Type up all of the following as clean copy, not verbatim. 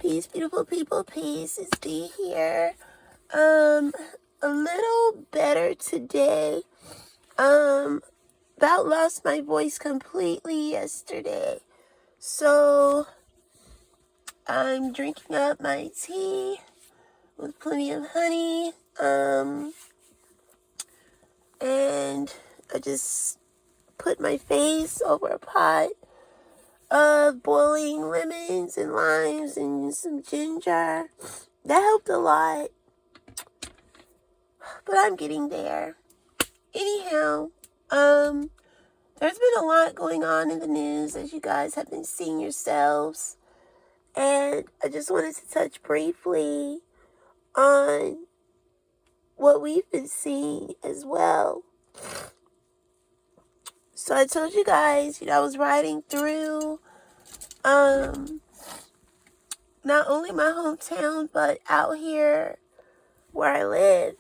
Peace, beautiful people, peace. It's D here. A little better today. About lost my voice completely yesterday. So, I'm drinking up my tea with plenty of honey. And I just put my face over a pot of boiling lemons and limes and some ginger. That helped a lot, but I'm getting there. Anyhow, there's been a lot going on in the news, as you guys have been seeing yourselves, and I just wanted to touch briefly on what we've been seeing as well. So I told you guys, I was riding through not only my hometown, but out here where I live,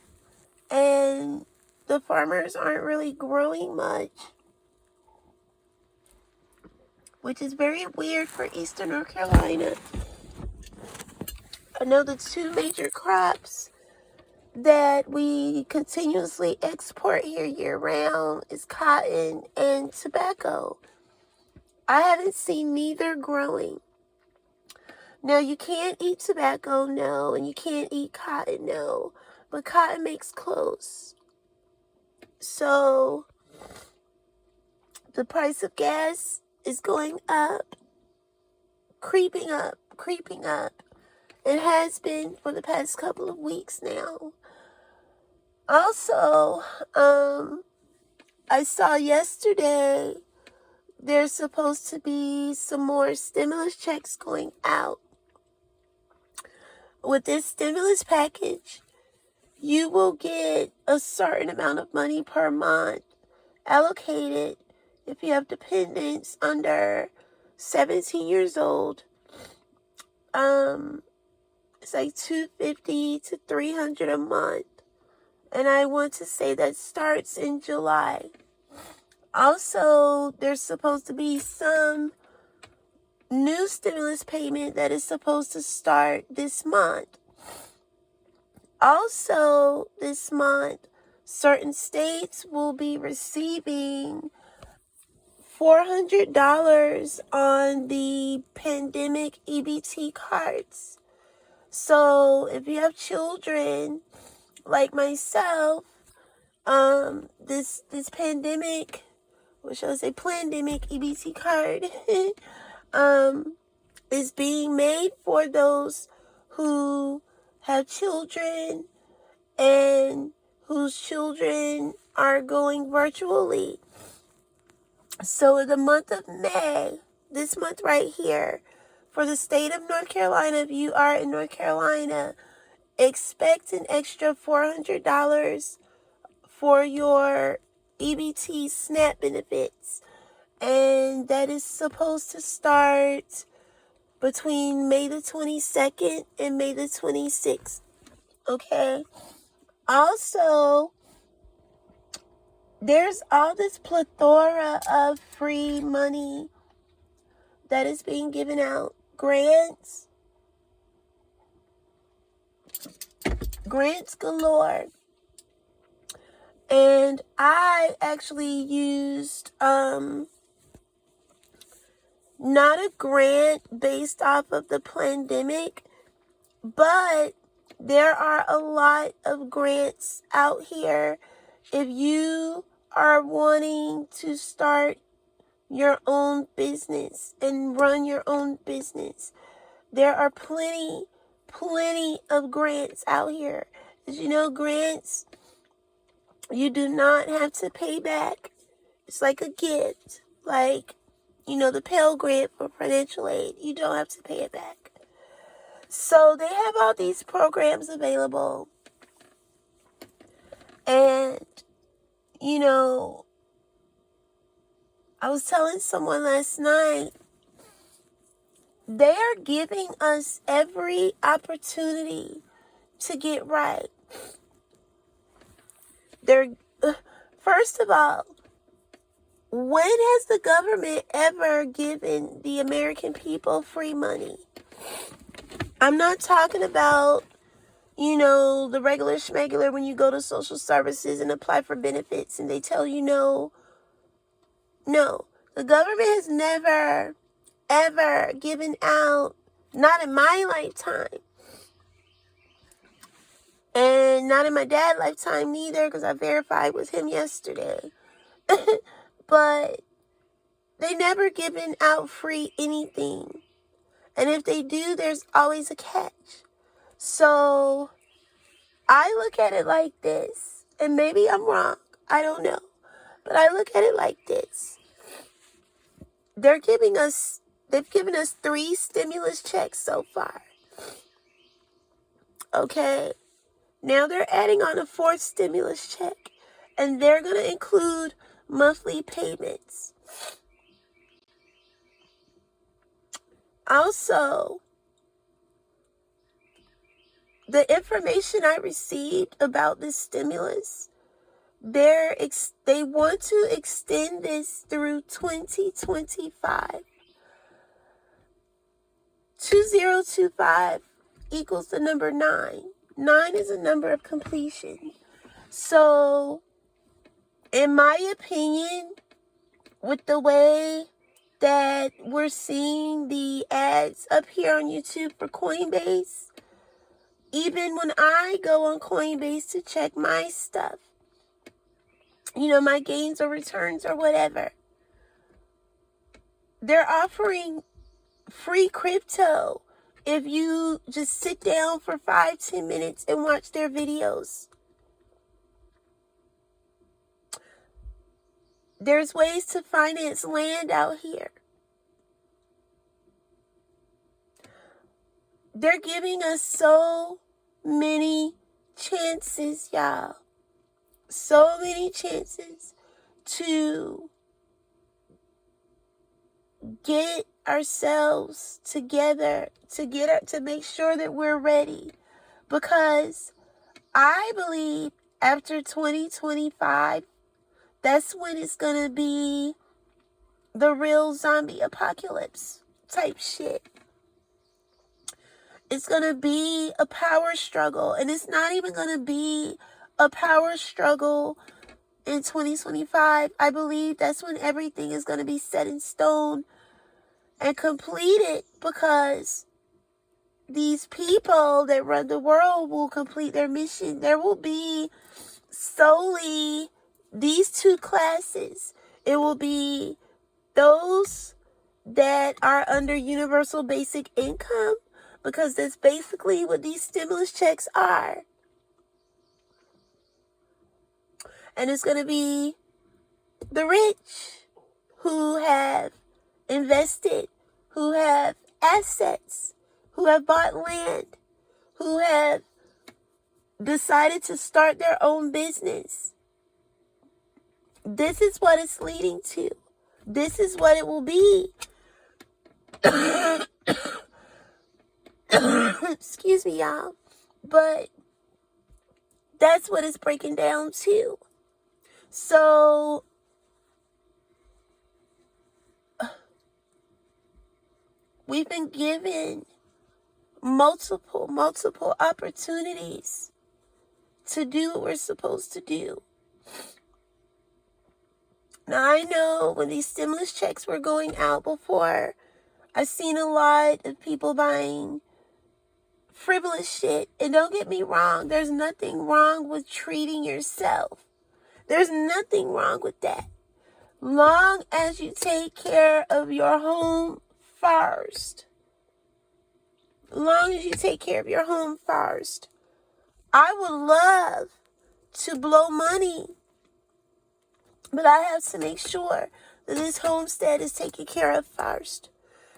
and the farmers aren't really growing much, which is very weird for Eastern North Carolina. I know the two major crops that we continuously export here year-round is cotton and tobacco. I haven't seen neither growing. Now, you can't eat tobacco, no, and you can't eat cotton, no, but cotton makes clothes. So, the price of gas is going up, creeping up. It has been for the past couple of weeks now. Also, I saw yesterday there's supposed to be some more stimulus checks going out. With this stimulus package, you will get a certain amount of money per month allocated if you have dependents under 17 years old. It's like $250 to $300 a month. And I want to say that starts in July. Also, there's supposed to be some new stimulus payment that is supposed to start this month. Also, this month, certain states will be receiving $400 on the pandemic EBT cards. So, if you have children like myself, this pandemic, what shall I say, pandemic EBT card, is being made for those who have children and whose children are going virtually. So in the month of May, this month right here, for the state of North Carolina, if you are in North Carolina, expect an extra $400 for your EBT SNAP benefits. And that is supposed to start between May the 22nd and May the 26th. Okay? Also, there's all this plethora of free money that is being given out. Grants galore. And I actually used not a grant based off of the pandemic, but there are a lot of grants out here if you are wanting to start your own business and run your own business. There are plenty of grants out here. As you know, grants, you do not have to pay back. It's like a gift. Like, the Pell Grant for financial aid. You don't have to pay it back. So they have all these programs available. And, I was telling someone last night, they are giving us every opportunity to get right. First of all, when has the government ever given the American people free money? I'm not talking about, the regular schmegular when you go to social services and apply for benefits and they tell you no. No. The government has never, ever given out, not in my lifetime, and not in my dad's lifetime neither, because I verified with him yesterday. But they never given out free anything. And if they do, there's always a catch. So I look at it like this, and maybe I'm wrong, I don't know, but I look at it like this. They've given us 3 stimulus checks so far. Okay, now they're adding on a 4th stimulus check, and they're going to include monthly payments. Also, the information I received about this stimulus, they want to extend this through 2025. 2025 equals the number 9. 9 is a number of completion. So, in my opinion, with the way that we're seeing the ads up here on YouTube for Coinbase, even when I go on Coinbase to check my stuff, my gains or returns or whatever, they're offering free crypto if you just sit down for 5-10 minutes and watch their videos. There's ways to finance land out here. They're giving us so many chances, y'all. So many chances to get ourselves together, to make sure that we're ready. Because I believe after 2025, that's when it's going to be the real zombie apocalypse type shit. It's going to be a power struggle. And it's not even going to be a power struggle in 2025. I believe that's when everything is going to be set in stone and completed, because these people that run the world will complete their mission. There will be solely these 2 classes. It will be those that are under universal basic income, because that's basically what these stimulus checks are. And it's going to be the rich who have invested, who have assets, who have bought land, who have decided to start their own business. This is what it's leading to. This is what it will be. Excuse me, y'all. But that's what it's breaking down to. So, we've been given multiple opportunities to do what we're supposed to do. Now, I know when these stimulus checks were going out before, I've seen a lot of people buying frivolous shit. And don't get me wrong, there's nothing wrong with treating yourself. There's nothing wrong with that. Long as you take care of your home first. Long as you take care of your home first. I would love to blow money, but I have to make sure that this homestead is taken care of first.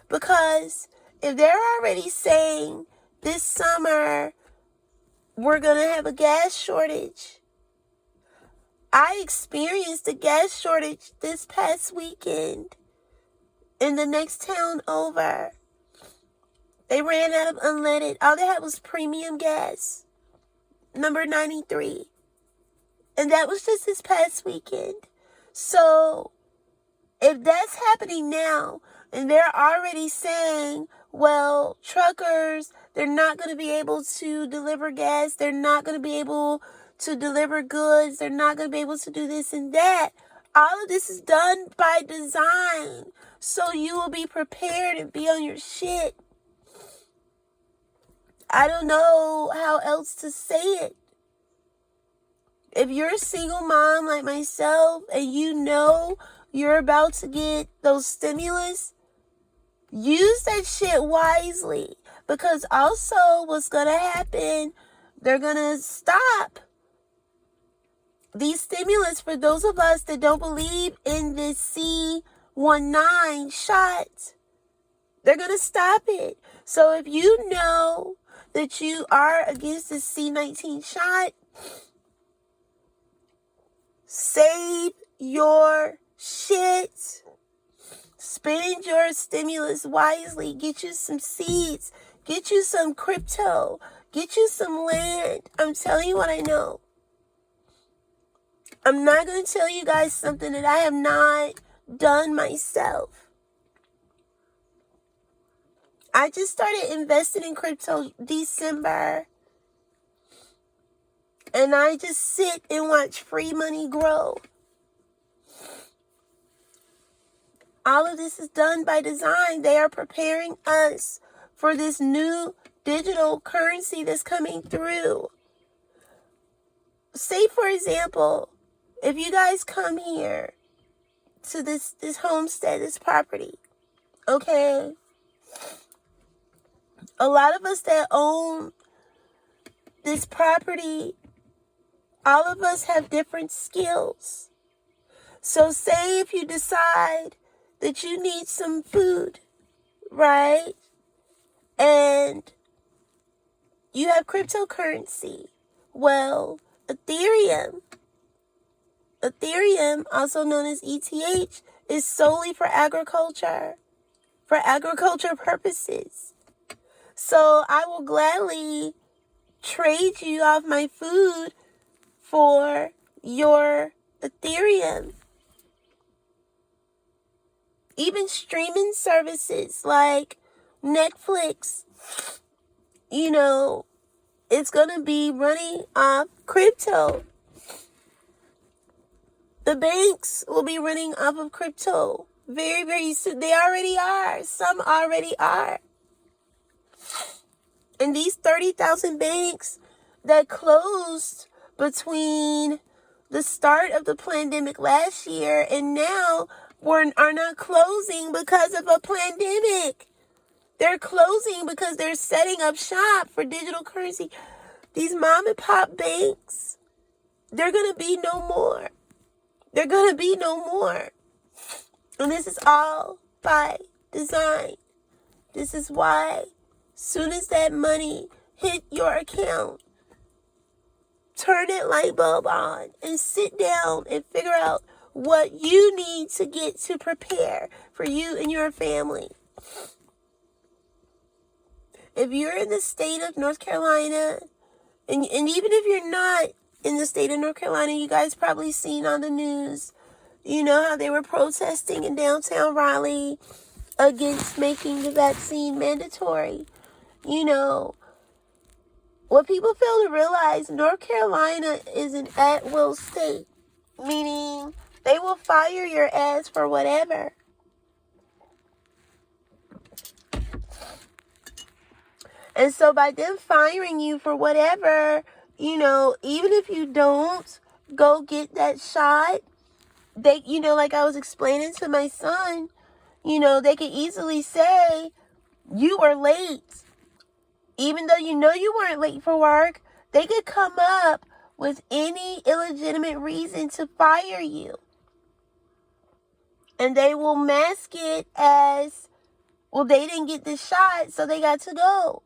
Because if they're already saying this summer we're going to have a gas shortage, I experienced a gas shortage this past weekend in the next town over. They ran out of unleaded. All they had was premium gas, number 93. And that was just this past weekend. So, if that's happening now, and they're already saying, well, truckers, They're not going to be able to deliver gas. They're not going to be able to deliver goods. They're not going to be able to do this and that. All of this is done by design. So you will be prepared and be on your shit. I don't know how else to say it. If you're a single mom like myself and you know you're about to get those stimulus, use that shit wisely. Because also what's going to happen, they're going to stop these stimulus for those of us that don't believe in this C19 shot. They're going to stop it. So if you know that you are against the C19 shot, save your shit. Spend your stimulus wisely. Get you some seeds. Get you some crypto. Get you some land. I'm telling you what I know. I'm not going to tell you guys something that I have not done myself. I just started investing in crypto December. And I just sit and watch free money grow. All of this is done by design. They are preparing us for this new digital currency that's coming through. Say, for example, if you guys come here to this homestead, this property, okay? A lot of us that own this property, all of us have different skills. So say if you decide that you need some food, right? And you have cryptocurrency. Well, Ethereum, also known as ETH, is solely for agriculture purposes. So I will gladly trade you off my food for your Ethereum. Even streaming services like Netflix, it's going to be running off crypto. The banks will be running off of crypto very, very soon. They already are. Some already are. And these 30,000 banks that closed between the start of the pandemic last year and now are not closing because of a pandemic. They're closing because they're setting up shop for digital currency. These mom and pop banks, they're going to be no more. They're going to be no more. And this is all by design. This is why, soon as that money hit your account, turn that light bulb on and sit down and figure out what you need to get to prepare for you and your family. If you're in the state of North Carolina, and even if you're not in the state of North Carolina, you guys probably seen on the news, how they were protesting in downtown Raleigh against making the vaccine mandatory. What people fail to realize, North Carolina is an at-will state, meaning they will fire your ass for whatever. And so by them firing you for whatever, even if you don't go get that shot, they, like I was explaining to my son, they could easily say, you were late. Even though you weren't late for work, they could come up with any illegitimate reason to fire you. And they will mask it as, well, they didn't get the shot, so they got to go.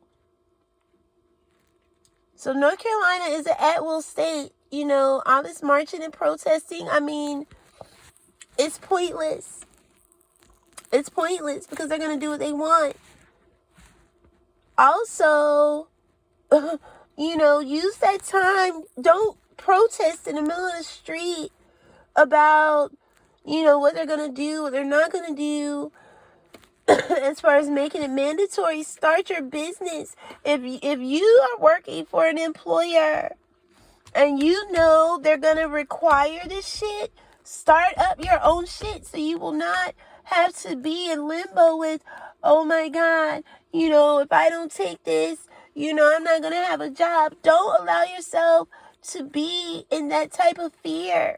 So North Carolina is an at-will state. All this marching and protesting, it's pointless. It's pointless because they're going to do what they want. Also, use that time. Don't protest in the middle of the street about, what they're going to do, what they're not going to do. as far as making it mandatory, start your business. If you are working for an employer and you know they're going to require this shit, start up your own shit so you will not have to be in limbo with, oh my God, if I don't take this, I'm not going to have a job. Don't allow yourself to be in that type of fear.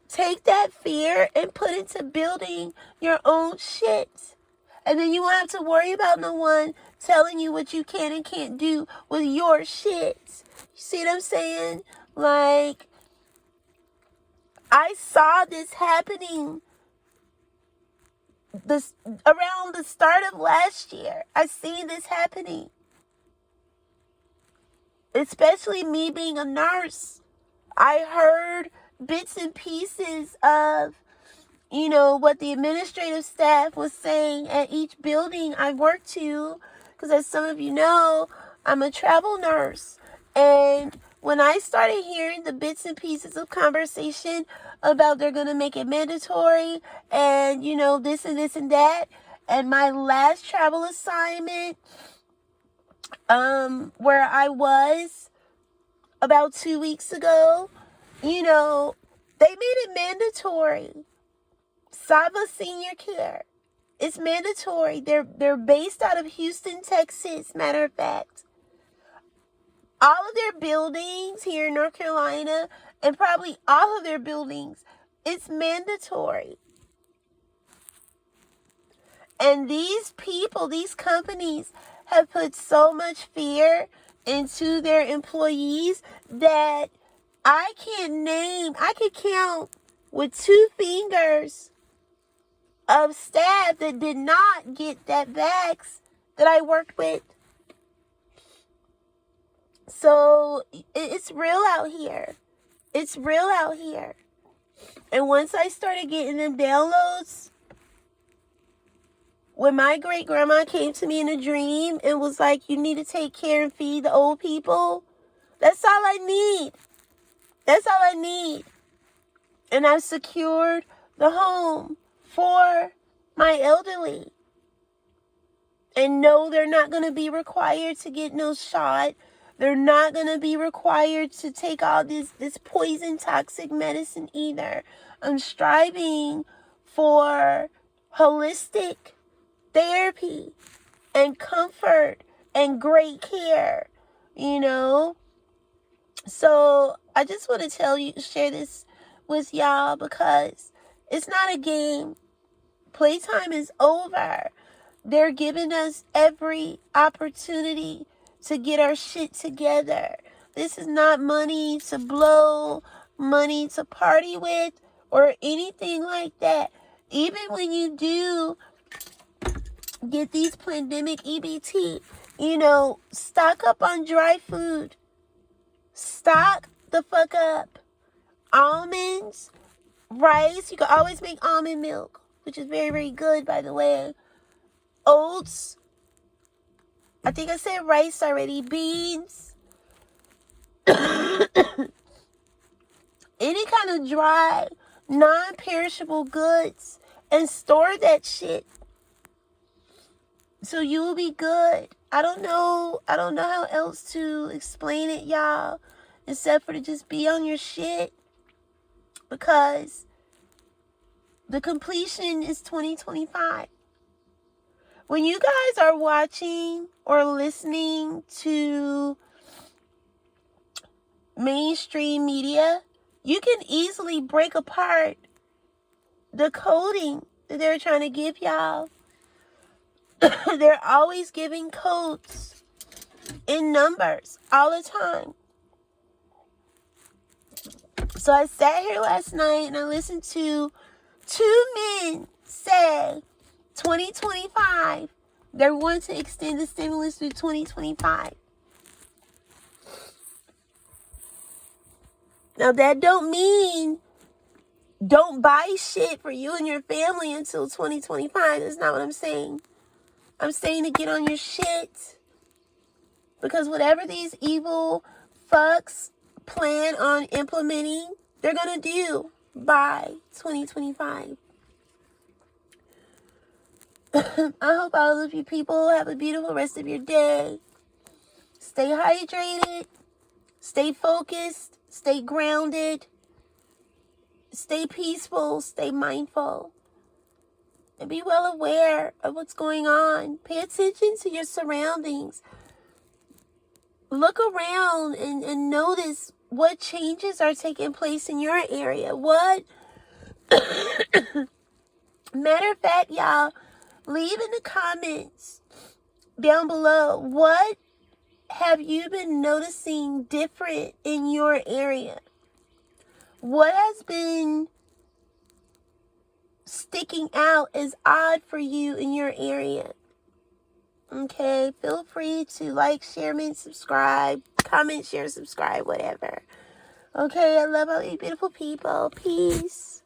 Take that fear and put it to building your own shit. And then you won't have to worry about no one telling you what you can and can't do with your shit. You see what I'm saying? Like, I saw this happening around the start of last year. I seen this happening. Especially me being a nurse. I heard bits and pieces of what the administrative staff was saying at each building I worked to, because as some of you know, I'm a travel nurse. And when I started hearing the bits and pieces of conversation about they're going to make it mandatory and, this and this and that, and my last travel assignment, where I was about 2 weeks ago, they made it mandatory. Sava Senior Care. It's mandatory. They're based out of Houston, Texas, matter of fact. All of their buildings here in North Carolina, and probably all of their buildings, it's mandatory. And these people, these companies, have put so much fear into their employees that I could count with 2 fingers of staff that did not get that vax that I worked with. So it's real out here. It's real out here. And once I started getting them downloads, when my great grandma came to me in a dream and was like, you need to take care and feed the old people, that's all I need. That's all I need. And I've secured the home for my elderly. And no, they're not going to be required to get no shot. They're not going to be required to take all this poison toxic medicine either. I'm striving for holistic therapy and comfort and great care, So I just want to share this with y'all because it's not a game. Playtime is over. They're giving us every opportunity to get our shit together. This is not money to blow, money to party with, or anything like that. Even when you do get these pandemic EBT, stock up on dry food. Stock the fuck up. Almonds, rice. You can always make almond milk, which is very, very good, by the way. Oats. I think I said rice already. Beans. Any kind of dry, non-perishable goods. And store that shit. So you will be good. I don't know how else to explain it, y'all. Except for to just be on your shit. Because the completion is 2025. When you guys are watching or listening to mainstream media, you can easily break apart the coding that they're trying to give y'all. They're always giving codes in numbers all the time. So I sat here last night and I listened to 2 men say 2025, they're going to extend the stimulus through 2025. Now that don't mean don't buy shit for you and your family until 2025. That's not what I'm saying. I'm saying to get on your shit. Because whatever these evil fucks plan on implementing, they're going to do by 2025. I hope all of you people have a beautiful rest of your day. Stay hydrated. Stay focused. Stay grounded. Stay peaceful. Stay mindful. And be well aware of what's going on. Pay attention to your surroundings. Look around and notice what changes are taking place in your area. What? Matter of fact, y'all, leave in the comments down below, what have you been noticing different in your area? What has been sticking out as odd for you in your area? Okay, feel free to like, share, and subscribe. Comment, share, subscribe, whatever. Okay, I love all you beautiful people. Peace.